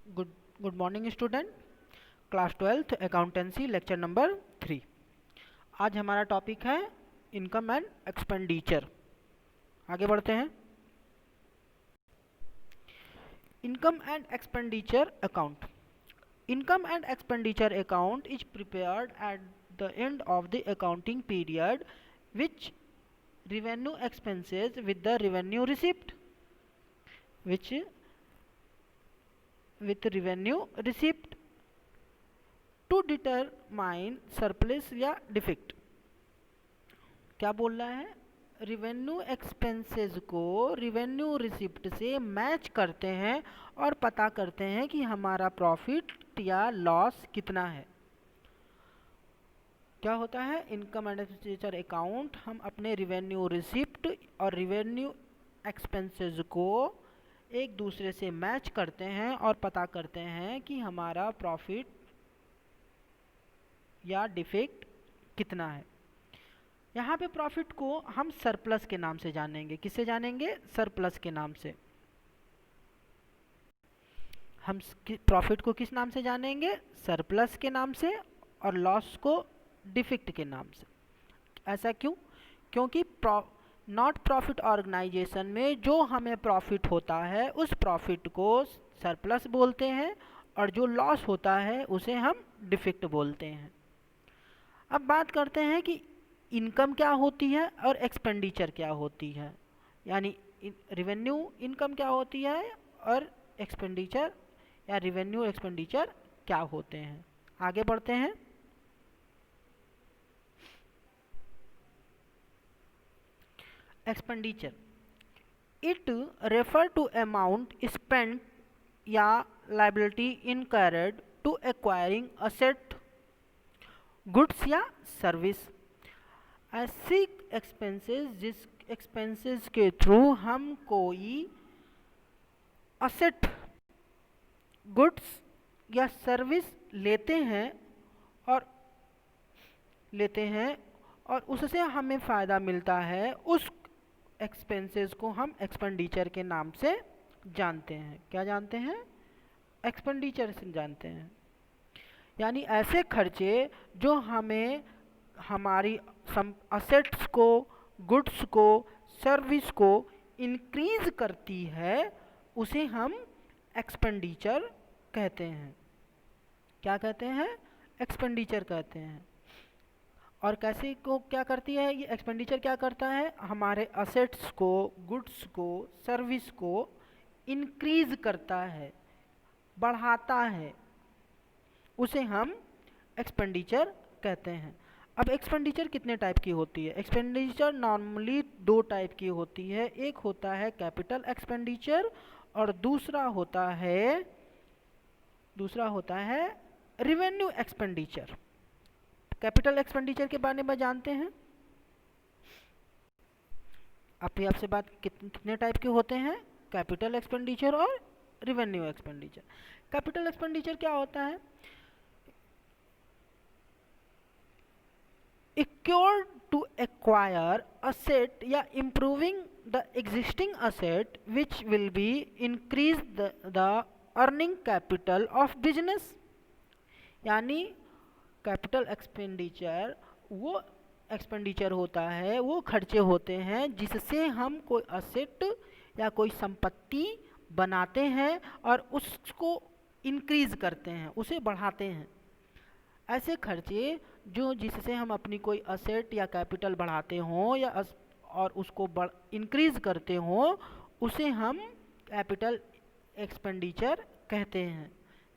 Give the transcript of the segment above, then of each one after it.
Good good morning student. Class 12th accountancy lecture number 3। आज हमारा topic है income and expenditure. आगे बढ़ते हैं। Income and expenditure account. Income and expenditure account is prepared at the end of the accounting period which revenue expenses with the revenue receipt which with revenue receipt to determine surplus या defect. क्या बोल रहा है? Revenue expenses को revenue receipt से match करते हैं और पता करते हैं कि हमारा प्रॉफिट या लॉस कितना है। क्या होता है? इनकम एंड एक्सपेंडिचर अकाउंट, हम अपने रिवेन्यू रिसिप्ट और रिवेन्यू एक्सपेंसेस को एक दूसरे से मैच करते हैं और पता करते हैं कि हमारा प्रॉफिट या डिफेक्ट कितना है। यहाँ पे प्रॉफिट को हम सरप्लस के नाम से जानेंगे। किससे जानेंगे? सरप्लस के नाम से। हम प्रॉफिट को किस नाम से जानेंगे? सरप्लस के नाम से, और लॉस को डिफेक्ट के नाम से। ऐसा क्यों? क्योंकि नॉट प्रॉफिट ऑर्गेनाइजेशन में जो हमें प्रॉफिट होता है उस प्रॉफिट को सरप्लस बोलते हैं, और जो लॉस होता है उसे हम डिफेक्ट बोलते हैं। अब बात करते हैं कि इनकम क्या होती है और एक्सपेंडिचर क्या होती है, यानी रिवेन्यू इनकम क्या होती है और एक्सपेंडिचर या रिवेन्यू एक्सपेंडिचर क्या होते हैं। आगे बढ़ते हैं। Expenditure it refer to amount spent या liability incurred to acquiring asset, goods या सर्विस। ऐसी एक्सपेंसेस जिस एक्सपेंसेस के थ्रू हम कोई असेट, गुड्स या सर्विस लेते हैं और उससे हमें फ़ायदा मिलता है, उस एक्सपेंसेस को हम एक्सपेंडिचर के नाम से जानते हैं। क्या जानते हैं? एक्सपेंडिचर से जानते हैं। यानी ऐसे खर्चे जो हमें हमारी असेट्स को, गुड्स को, सर्विस को इंक्रीज करती है, उसे हम एक्सपेंडिचर कहते हैं। क्या कहते हैं? एक्सपेंडिचर कहते हैं। और कैसे को क्या करती है ये एक्सपेंडिचर? क्या करता है? हमारे असेट्स को, गुड्स को, सर्विस को इंक्रीज करता है, बढ़ाता है, उसे हम एक्सपेंडिचर कहते हैं। अब एक्सपेंडिचर कितने टाइप की होती है? एक्सपेंडिचर नॉर्मली दो टाइप की होती है। एक होता है कैपिटल एक्सपेंडिचर और दूसरा होता है रिवेन्यू एक्सपेंडिचर। कैपिटल एक्सपेंडिचर के बारे में जानते हैं। अभी आपसे बात कितने टाइप के होते हैं? कैपिटल एक्सपेंडिचर और रिवेन्यू एक्सपेंडिचर। कैपिटल एक्सपेंडिचर क्या होता है? Incurred to acquire asset या improving the existing asset which will be increase the earning capital of business। यानी कैपिटल एक्सपेंडिचर वो एक्सपेंडिचर होता है, वो खर्चे होते हैं जिससे हम कोई असेट या कोई संपत्ति बनाते हैं और उसको इंक्रीज करते हैं, उसे बढ़ाते हैं। ऐसे खर्चे जो जिससे हम अपनी कोई असेट या कैपिटल बढ़ाते हों या और उसको इंक्रीज करते हों, उसे हम कैपिटल एक्सपेंडिचर कहते हैं।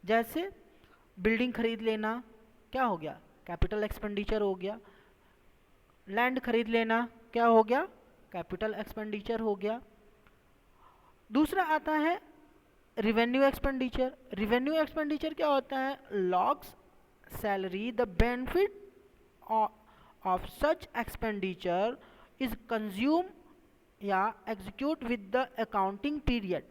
जैसे बिल्डिंग खरीद लेना, क्या हो गया? कैपिटल एक्सपेंडिचर हो गया। लैंड खरीद लेना क्या हो गया? कैपिटल एक्सपेंडिचर हो गया। दूसरा आता है रिवेन्यू एक्सपेंडिचर। रिवेन्यू एक्सपेंडिचर क्या होता है? Logs salary, the benefit of such expenditure is consumed या execute with the accounting period।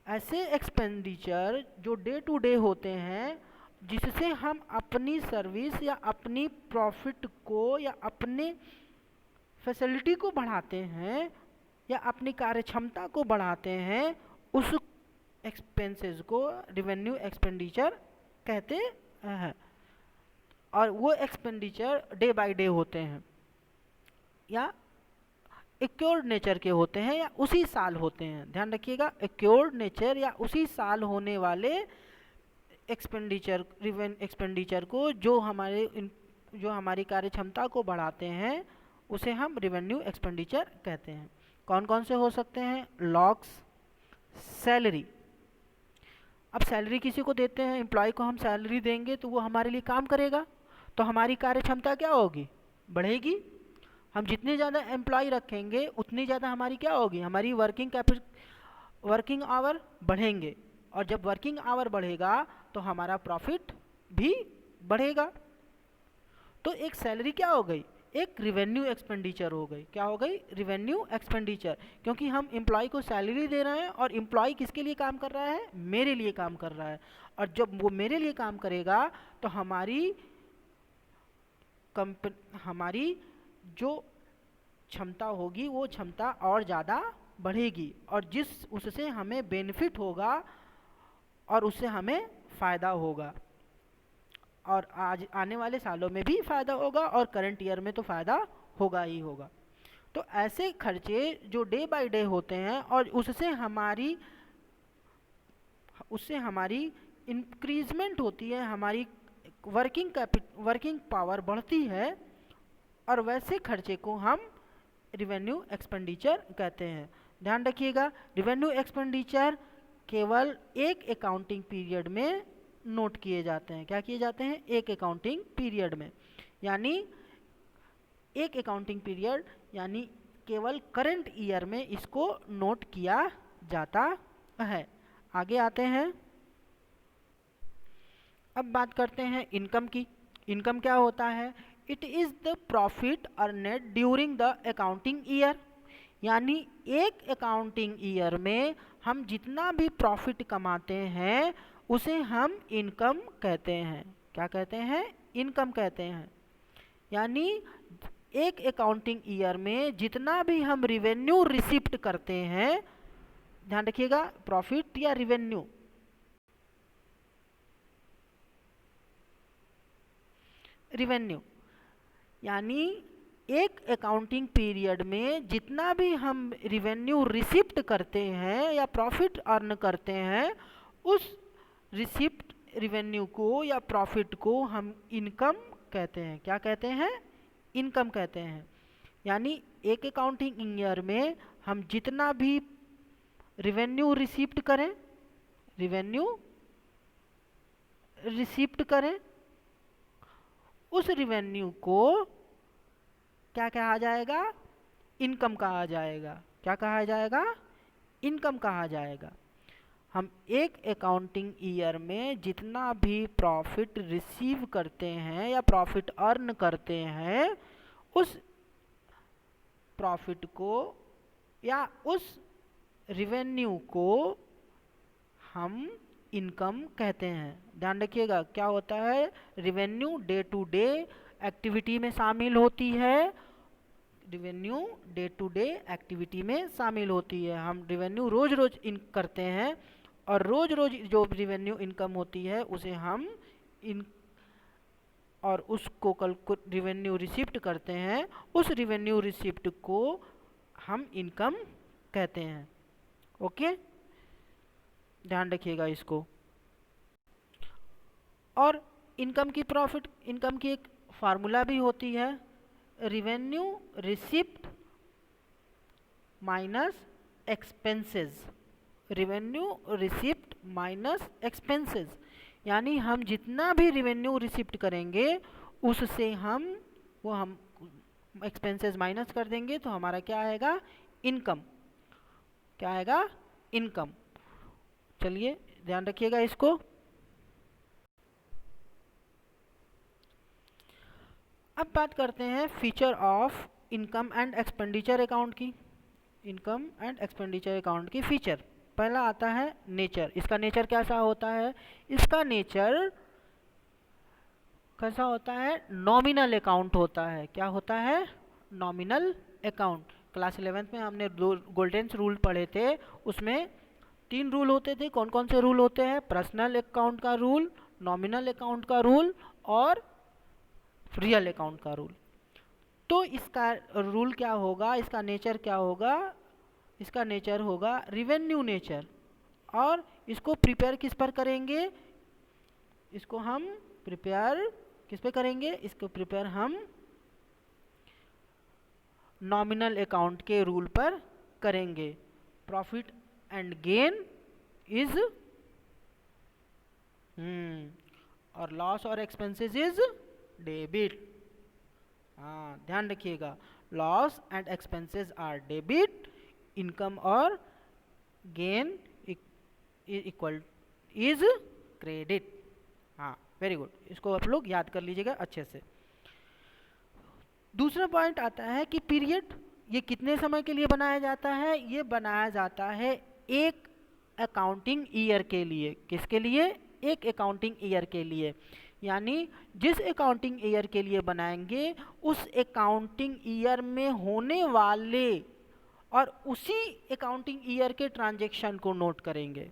ऐसे एक्सपेंडिचर जो डे टू डे होते हैं, जिससे हम अपनी सर्विस या अपनी प्रॉफिट को या अपने फैसिलिटी को बढ़ाते हैं या अपनी कार्यक्षमता को बढ़ाते हैं, उस एक्सपेंसेस को रेवेन्यू एक्सपेंडिचर कहते हैं, और वो एक्सपेंडिचर डे बाय डे होते हैं या एक्योर्ड नेचर के होते हैं या उसी साल होते हैं। ध्यान रखिएगा, एक्योर्ड नेचर या उसी साल होने वाले एक्सपेंडिचर को जो हमारी कार्य क्षमता को बढ़ाते हैं उसे हम रेवेन्यू एक्सपेंडिचर कहते हैं। कौन कौन से हो सकते हैं? Locks, salary. अब सैलरी किसी को देते हैं, एम्प्लॉय को हम सैलरी देंगे तो वो हमारे लिए काम करेगा, तो हमारी कार्य क्षमता क्या होगी? बढ़ेगी। हम जितने ज़्यादा एम्प्लॉय रखेंगे उतनी ज़्यादा हमारी क्या होगी? हमारी वर्किंग आवर बढ़ेंगे, और जब वर्किंग आवर बढ़ेगा तो हमारा प्रॉफिट भी बढ़ेगा। तो एक सैलरी क्या हो गई? एक रिवेन्यू एक्सपेंडिचर हो गई। क्या हो गई? रिवेन्यू एक्सपेंडिचर, क्योंकि हम एम्प्लॉय को सैलरी दे रहे हैं और एम्प्लॉय किसके लिए काम कर रहा है? मेरे लिए काम कर रहा है, और जब वो मेरे लिए काम करेगा तो हमारी जो क्षमता होगी वो क्षमता और ज़्यादा बढ़ेगी, और उससे हमें बेनिफिट होगा और उससे हमें फ़ायदा होगा, और आज आने वाले सालों में भी फ़ायदा होगा और करंट ईयर में तो फ़ायदा होगा ही होगा। तो ऐसे खर्चे जो डे बाय डे होते हैं और उससे हमारी इंक्रीजमेंट होती है, हमारी वर्किंग पावर बढ़ती है, और वैसे खर्चे को हम रिवेन्यू एक्सपेंडिचर कहते हैं। ध्यान रखिएगा, रिवेन्यू एक्सपेंडिचर केवल एक अकाउंटिंग पीरियड में नोट किए जाते हैं। क्या किए जाते हैं? एक अकाउंटिंग पीरियड में, यानी एक अकाउंटिंग पीरियड यानी केवल करंट ईयर में इसको नोट किया जाता है। आगे आते हैं, अब बात करते हैं इनकम की। इनकम क्या होता है? It is the profit अर्नेड during the accounting year, यानी एक अकाउंटिंग ईयर में हम जितना भी प्रॉफिट कमाते हैं उसे हम इनकम कहते हैं। क्या कहते हैं? इनकम कहते हैं। यानी एक अकाउंटिंग ईयर में जितना भी हम रिवेन्यू रिसिप्ट करते हैं, ध्यान रखिएगा, प्रॉफिट या रिवेन्यू, यानी एक अकाउंटिंग पीरियड में जितना भी हम रिवेन्यू रिसिप्ट करते हैं या प्रॉफिट अर्न करते हैं, उस रिसिप्ट रिवेन्यू को या प्रॉफिट को हम इनकम कहते हैं। क्या कहते हैं? इनकम कहते हैं। यानी एक अकाउंटिंग ईयर में हम जितना भी रिवेन्यू रिसिप्ट करें, उस रिवेन्यू को क्या कहा जाएगा? इनकम कहा जाएगा। क्या कहा जाएगा? इनकम कहा जाएगा। हम एक अकाउंटिंग ईयर में जितना भी प्रॉफिट रिसीव करते हैं या प्रॉफिट अर्न करते हैं, उस प्रॉफिट को या उस रिवेन्यू को हम इनकम कहते हैं। ध्यान रखिएगा, क्या होता है? Revenue day to day activity में शामिल होती है। हम रिवेन्यू रोज रोज करते हैं, और रोज रोज जो रिवेन्यू इनकम होती है उसे हम और उसको कल को रिवेन्यू रिसिप्ट करते हैं, उस रिवेन्यू रिसिप्ट को हम इनकम कहते हैं। ओके, ध्यान रखिएगा इसको। और इनकम की एक फार्मूला भी होती है, रिवेन्यू रिसिप्ट माइनस एक्सपेंसेस। यानी हम जितना भी रिवेन्यू रिसिप्ट करेंगे उससे हम एक्सपेंसेस माइनस कर देंगे, तो हमारा क्या आएगा? इनकम। क्या आएगा? इनकम। चलिए ध्यान रखिएगा इसको। अब बात करते हैं feature of income and expenditure account की। इनकम एंड एक्सपेंडिचर अकाउंट की फीचर, पहला आता है नेचर। इसका नेचर कैसा होता है? इसका नेचर कैसा होता है? नॉमिनल अकाउंट होता है। क्या होता है? Nominal account. क्लास 11th में हमने गोल्डन रूल पढ़े थे, उसमें 3 रूल होते थे। कौन कौन से रूल होते हैं? पर्सनल अकाउंट का रूल, नॉमिनल अकाउंट का रूल और रियल अकाउंट का रूल। तो इसका रूल क्या होगा, इसका नेचर क्या होगा? इसका नेचर होगा रिवेन्यू नेचर। और इसको प्रिपेयर किस पर करेंगे? इसको हम प्रिपेयर किस पे करेंगे? इसको प्रिपेयर हम नॉमिनल अकाउंट के रूल पर करेंगे। प्रॉफिट एंड गेन इज और लॉस और एक्सपेंसेस इज डेबिट। हाँ, ध्यान रखिएगा, loss and expenses are debit, income और गेन इक्वल इज क्रेडिट। हाँ, वेरी गुड, इसको आप लोग याद कर लीजिएगा अच्छे से। दूसरा पॉइंट आता है कि पीरियड, ये कितने समय के लिए बनाया जाता है? ये बनाया जाता है एक अकाउंटिंग ईयर के लिए। किसके लिए? एक अकाउंटिंग ईयर के लिए। यानी जिस अकाउंटिंग ईयर के लिए बनाएंगे उस अकाउंटिंग ईयर में होने वाले और उसी अकाउंटिंग ईयर के ट्रांजैक्शन को नोट करेंगे।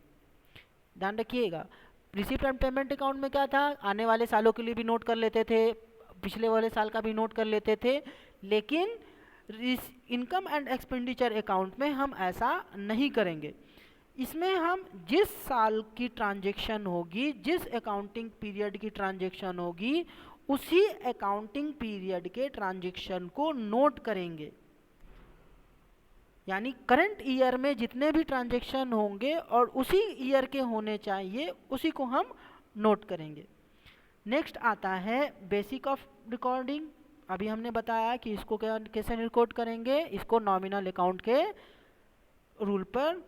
ध्यान रखिएगा, रिसीप्ट एंड पेमेंट अकाउंट में क्या था? आने वाले सालों के लिए भी नोट कर लेते थे, पिछले वाले साल का भी नोट कर लेते थे। लेकिन इनकम एंड एक्सपेंडिचर अकाउंट में हम ऐसा नहीं करेंगे। इसमें हम जिस साल की ट्रांजैक्शन होगी, जिस अकाउंटिंग पीरियड की ट्रांजैक्शन होगी, उसी अकाउंटिंग पीरियड के ट्रांजैक्शन को नोट करेंगे। यानी करंट ईयर में जितने भी ट्रांजैक्शन होंगे और उसी ईयर के होने चाहिए, उसी को हम नोट करेंगे। नेक्स्ट आता है बेसिक ऑफ रिकॉर्डिंग। अभी हमने बताया कि इसको कैसे रिकॉर्ड करेंगे। इसको नॉमिनल अकाउंट के रूल पर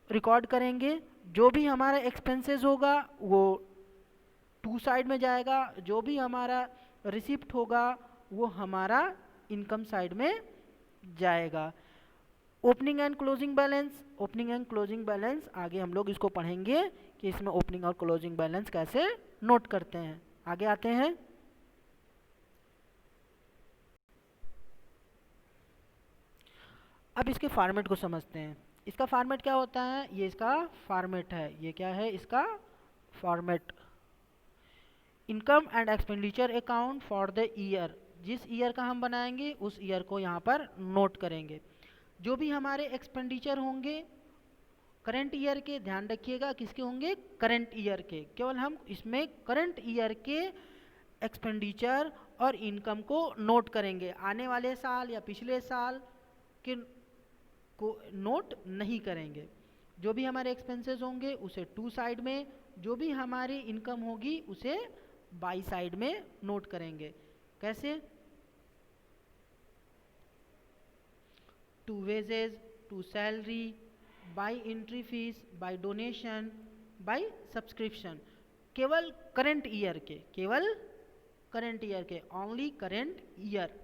रिकॉर्ड करेंगे। जो भी हमारा एक्सपेंसेस होगा वो टू साइड में जाएगा, जो भी हमारा रिसिप्ट होगा वो हमारा इनकम साइड में जाएगा। Opening and closing balance, opening and closing balance आगे हम लोग इसको पढ़ेंगे कि इसमें ओपनिंग और क्लोजिंग बैलेंस कैसे नोट करते हैं। आगे आते हैं। अब इसके फॉर्मेट को समझते हैं। इसका फॉर्मेट क्या होता है? ये इसका फॉर्मेट है। ये क्या है? इसका format. Income and expenditure account for the year, जिस ईयर का हम बनाएंगे उस ईयर को यहाँ पर नोट करेंगे। जो भी हमारे एक्सपेंडिचर होंगे करंट ईयर के, ध्यान रखिएगा किसके होंगे? करंट ईयर के। केवल हम इसमें करंट ईयर के एक्सपेंडिचर और इनकम को नोट करेंगे। आने वाले साल या पिछले साल के को नोट नहीं करेंगे। जो भी हमारे एक्सपेंसेस होंगे उसे टू साइड में, जो भी हमारी इनकम होगी उसे बाई साइड में नोट करेंगे। कैसे? To wages, to salary, by entry fees, by donation, by subscription. केवल करंट ईयर के, केवल करंट ईयर के, ओनली करंट ईयर।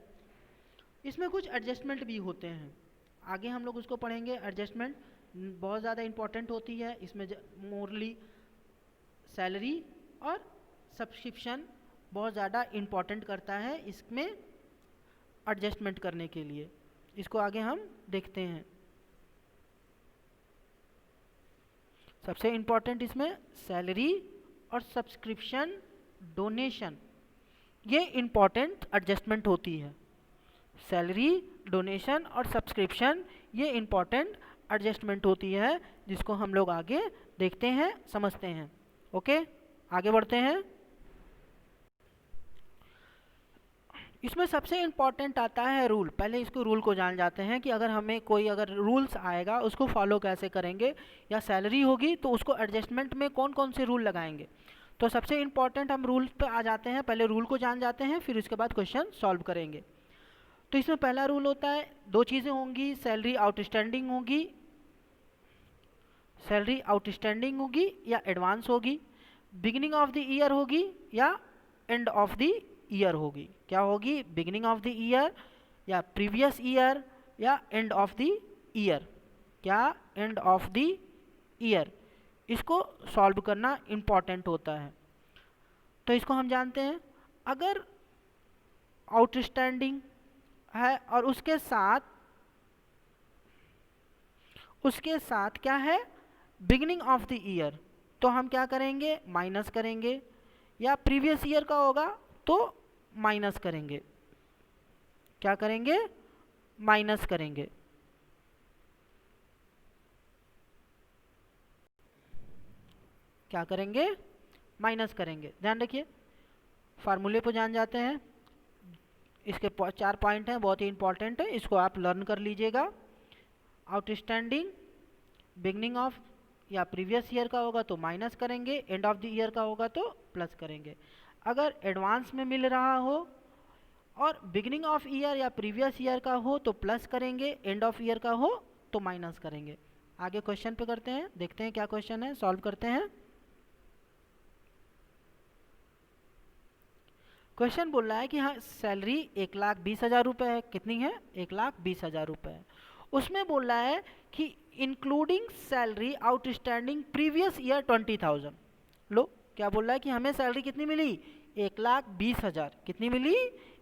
इसमें कुछ एडजस्टमेंट भी होते हैं, आगे हम लोग उसको पढ़ेंगे। एडजस्टमेंट बहुत ज़्यादा इंपॉर्टेंट होती है। इसमें मोरली सैलरी और सब्सक्रिप्शन बहुत ज़्यादा इम्पॉर्टेंट करता है इसमें एडजस्टमेंट करने के लिए। इसको आगे हम देखते हैं। सबसे इम्पॉर्टेंट इसमें सैलरी और सब्सक्रिप्शन, डोनेशन, ये इम्पॉर्टेंट एडजस्टमेंट होती है। सैलरी, डोनेशन और सब्सक्रिप्शन ये इम्पॉर्टेंट एडजस्टमेंट होती है, जिसको हम लोग आगे देखते हैं, समझते हैं। ओके, आगे बढ़ते हैं। इसमें सबसे इम्पॉर्टेंट आता है रूल। पहले इसको रूल को जान जाते हैं कि अगर हमें कोई अगर रूल्स आएगा उसको फॉलो कैसे करेंगे, या सैलरी होगी तो उसको एडजस्टमेंट में कौन कौन से रूल लगाएंगे। तो सबसे इम्पॉर्टेंट हम रूल पे आ जाते हैं। पहले रूल को जान जाते हैं, फिर उसके बाद क्वेश्चन सॉल्व करेंगे। तो इसमें पहला रूल होता है, दो चीज़ें होंगी, सैलरी आउटस्टैंडिंग होगी, सैलरी आउटस्टैंडिंग होगी या एडवांस होगी, बिगिनिंग ऑफ द ईयर होगी या एंड ऑफ द ईयर होगी। क्या होगी? बिगिनिंग ऑफ द ईयर या प्रीवियस ईयर या एंड ऑफ द ईयर। क्या? End of the year. इसको सॉल्व करना इम्पॉर्टेंट होता है। तो इसको हम जानते हैं, अगर आउटस्टैंडिंग है और उसके साथ क्या है? बिगिनिंग ऑफ द ईयर, तो हम क्या करेंगे, माइनस करेंगे, या प्रीवियस ईयर का होगा तो माइनस करेंगे, क्या करेंगे, माइनस करेंगे। क्या करेंगे, माइनस करेंगे। ध्यान रखिए, फार्मूले पर जान जाते हैं। इसके 4 पॉइंट हैं, बहुत ही इंपॉर्टेंट है, इसको आप लर्न कर लीजिएगा। आउटस्टैंडिंग बिगनिंग ऑफ या प्रीवियस ईयर का होगा तो माइनस करेंगे, एंड ऑफ द ईयर का होगा तो प्लस करेंगे। अगर एडवांस में मिल रहा हो और बिगनिंग ऑफ ईयर या प्रीवियस ईयर का हो तो प्लस करेंगे, एंड ऑफ ईयर का हो तो माइनस करेंगे। आगे क्वेश्चन पे करते हैं, देखते हैं क्या क्वेश्चन है, सॉल्व करते हैं। क्वेश्चन बोल रहा है कि हाँ सैलरी 1,20,000 रुपये है। कितनी है, 1,20,000 रुपये है। उसमें बोल रहा है कि including salary outstanding previous year 20,000। लो क्या बोल रहा है कि हमें सैलरी कितनी मिली, 1,20,000। कितनी मिली,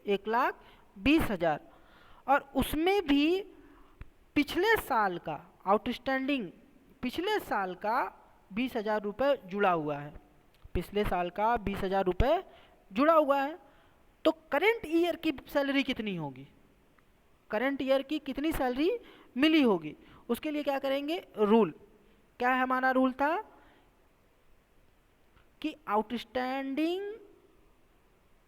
1,20,000। और उसमें भी पिछले साल का आउटस्टैंडिंग, पिछले साल का 20,000 रुपये जुड़ा हुआ है, पिछले साल का 20,000 रुपये जुड़ा हुआ है। तो करंट ईयर की सैलरी कितनी होगी, करंट ईयर की कितनी सैलरी मिली होगी, उसके लिए क्या करेंगे, रूल क्या है, हमारा रूल था कि आउटस्टैंडिंग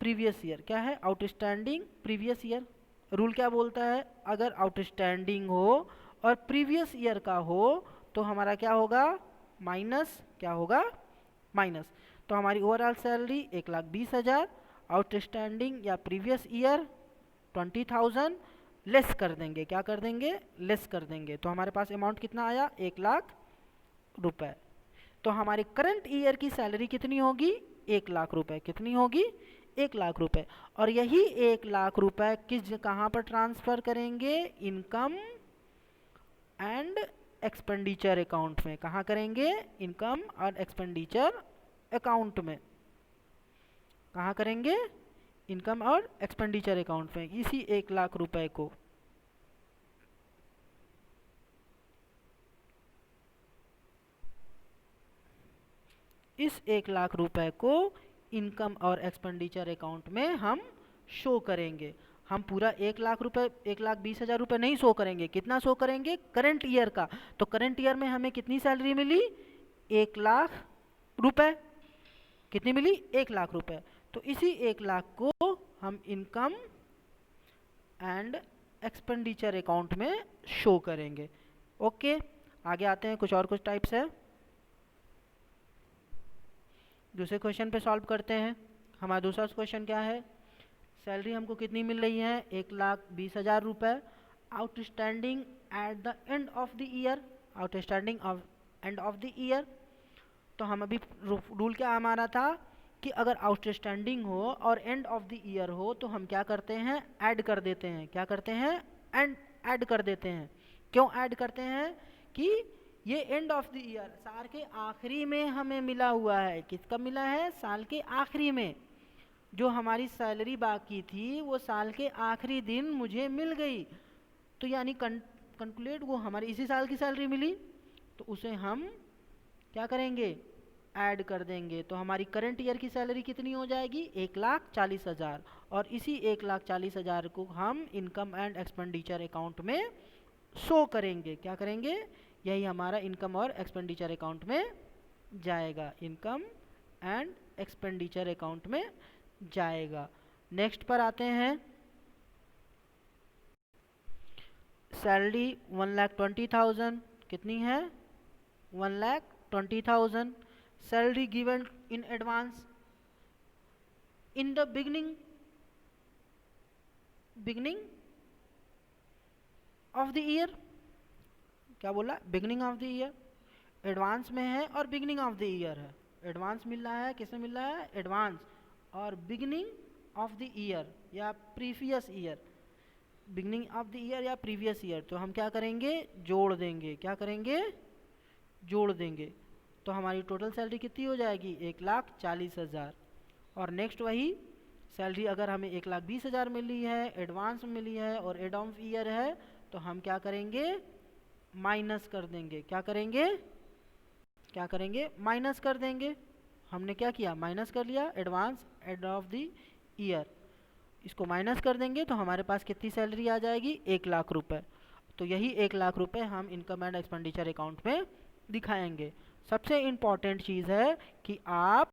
प्रीवियस ईयर, क्या है, आउटस्टैंडिंग प्रीवियस ईयर। रूल क्या बोलता है, अगर आउटस्टैंडिंग हो और प्रीवियस ईयर का हो तो हमारा क्या होगा, माइनस, क्या होगा, माइनस। तो हमारी ओवरऑल सैलरी 1,20,000, आउटस्टैंडिंग या प्रीवियस ईयर 20,000, लेस कर देंगे, क्या कर देंगे, लेस कर देंगे। तो हमारे पास अमाउंट कितना आया, 1,00,000 रुपए। तो हमारी करंट ईयर की सैलरी कितनी होगी, 1,00,000 रुपए। कितनी होगी, 1,00,000 रुपए। और यही 1,00,000 रुपए किस कहाँ पर ट्रांसफर करेंगे, इनकम एंड एक्सपेंडिचर अकाउंट में। कहाँ करेंगे, इनकम और एक्सपेंडिचर अकाउंट में। कहाँ करेंगे, इनकम और एक्सपेंडिचर अकाउंट में, इसी 1,00,000 रुपए को। इस 1,00,000 रुपए को इनकम और एक्सपेंडिचर अकाउंट में हम शो करेंगे। हम पूरा 1,00,000 रुपए, 1,20,000 रुपए नहीं शो करेंगे। कितना शो करेंगे, करंट ईयर का। तो करंट ईयर में हमें कितनी सैलरी मिली, 1,00,000 रुपए। कितनी मिली, 1,00,000 रुपए। तो इसी 1,00,000 को हम इनकम एंड एक्सपेंडिचर अकाउंट में शो करेंगे। ओके, आगे आते हैं, कुछ और कुछ टाइप्स है। दूसरे क्वेश्चन पे सॉल्व करते हैं। हमारा दूसरा क्वेश्चन क्या है, सैलरी हमको कितनी मिल रही है, 1,20,000 रुपये, outstanding at the end of the year, outstanding of end of the year. तो हम अभी रूल क्या हमारा था कि अगर आउटस्टैंडिंग हो और एंड ऑफ द ईयर हो तो हम क्या करते हैं, ऐड कर देते हैं। क्या करते हैं, एंड ऐड कर देते हैं। क्यों ऐड करते हैं कि ये एंड ऑफ द ईयर साल के आखिरी में हमें मिला हुआ है। किसका मिला है, साल के आखिरी में। जो हमारी सैलरी बाकी थी वो साल के आखिरी दिन मुझे मिल गई, तो यानी कंक्लूड वो हमारी इसी साल की सैलरी मिली, तो उसे हम क्या करेंगे, ऐड कर देंगे। तो हमारी करंट ईयर की सैलरी कितनी हो जाएगी, 1,40,000। और इसी 1,40,000 को हम इनकम एंड एक्सपेंडिचर अकाउंट में शो करेंगे। क्या करेंगे, यही हमारा इनकम और एक्सपेंडिचर अकाउंट में जाएगा, इनकम एंड एक्सपेंडिचर अकाउंट में जाएगा। नेक्स्ट पर आते हैं, सैलरी 1,20,000। कितनी है, 1,20,000। Salary given in advance in the beginning of the year. क्या बोला, beginning of the year, advance में है और बिगनिंग ऑफ द ईयर है। एडवांस मिल रहा है, किसमें मिल रहा है, एडवांस, और बिगनिंग ऑफ द ईयर या previous year, beginning of the year या प्रीवियस ईयर। तो हम क्या करेंगे, जोड़ देंगे। क्या करेंगे, जोड़ देंगे। तो हमारी टोटल सैलरी कितनी हो जाएगी, 1,40,000। और नेक्स्ट वही सैलरी अगर हमें 1,20,000 मिली है, एडवांस मिली है और एड ऑफ ईयर है, तो हम क्या करेंगे, माइनस कर देंगे। क्या करेंगे, क्या करेंगे, माइनस कर देंगे। हमने क्या किया, माइनस कर लिया advance end of the year, इसको माइनस कर देंगे तो हमारे पास कितनी सैलरी आ जाएगी, 1 लाख रुपए। तो यही 1 लाख रुपए हम इनकम एंड एक्सपेंडिचर अकाउंट में दिखाएंगे। सबसे इम्पॉर्टेंट चीज़ है कि आप